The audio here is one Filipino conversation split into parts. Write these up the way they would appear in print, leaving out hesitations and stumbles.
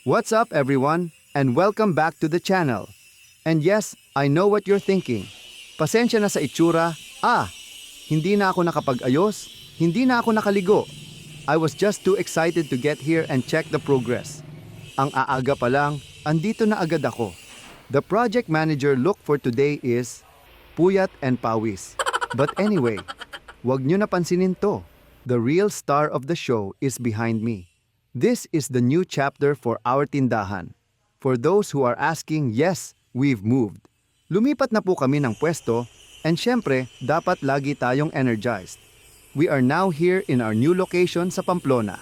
What's up everyone, and welcome back to the channel. And yes, I know what you're thinking. Pasensya na sa itsura. Hindi na ako nakapag-ayos, hindi na ako nakaligo. I was just too excited to get here and check the progress. Ang aaga pa lang, andito na agad ako. The project manager look for today is puyat and pawis. But anyway, wag nyo napansinin to. The real star of the show is behind me. This is the new chapter for our tindahan. For those who are asking, yes, we've moved. Lumipat na po kami ng pwesto, and syempre, dapat lagi tayong energized. We are now here in our new location sa Pamplona.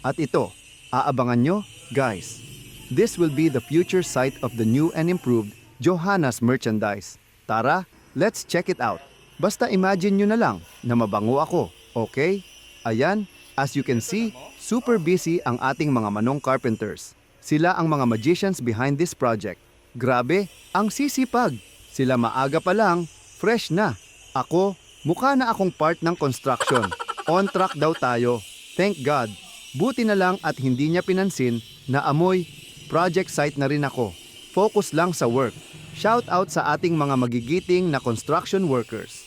At ito, aabangan nyo, guys. This will be the future site of the new and improved Johanna's merchandise. Tara, let's check it out. Basta imagine nyo na lang na mabango ako, okay? Ayan, as you can see, super busy ang ating mga manong carpenters. Sila ang mga magicians behind this project. Grabe, ang sisipag. Sila maaga pa lang, fresh na. Ako, mukha na akong part ng construction. On track daw tayo. Thank God. Buti na lang at hindi niya pinansin na amoy, project site na rin ako. Focus lang sa work. Shout out sa ating mga magigiting na construction workers.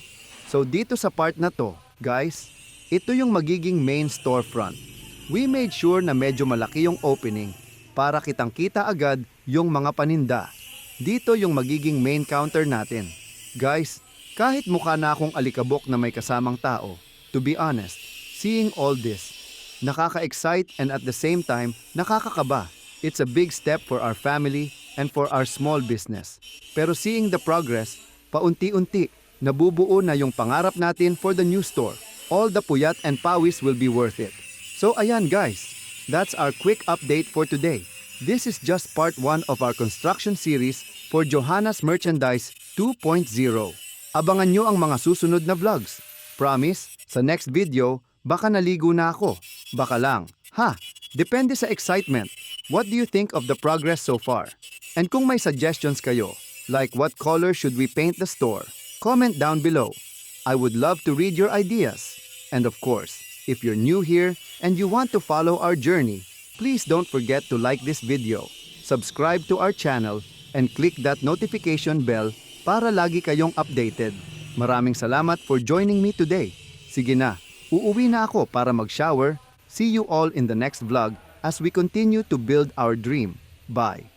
So dito sa part na to, guys, ito yung magiging main storefront. We made sure na medyo malaki yung opening para kitang-kita agad yung mga paninda. Dito yung magiging main counter natin. Guys, kahit mukha na akong alikabok na may kasamang tao, to be honest, seeing all this, nakaka-excite and at the same time, nakakakaba. It's a big step for our family and for our small business. Pero seeing the progress, paunti-unti, nabubuo na yung pangarap natin for the new store. All the puyat and pawis will be worth it. So ayan guys, that's our quick update for today. This is just part 1 of our construction series for Johanna's Merchandise 2.0. Abangan nyo ang mga susunod na vlogs. Promise, sa next video, baka naligo na ako. Baka lang. Depende sa excitement. What do you think of the progress so far? And kung may suggestions kayo, like what color should we paint the store, comment down below. I would love to read your ideas. And of course, if you're new here and you want to follow our journey, please don't forget to like this video, subscribe to our channel, and click that notification bell para lagi kayong updated. Maraming salamat for joining me today. Sige na, uuwi na ako para mag-shower. See you all in the next vlog as we continue to build our dream. Bye!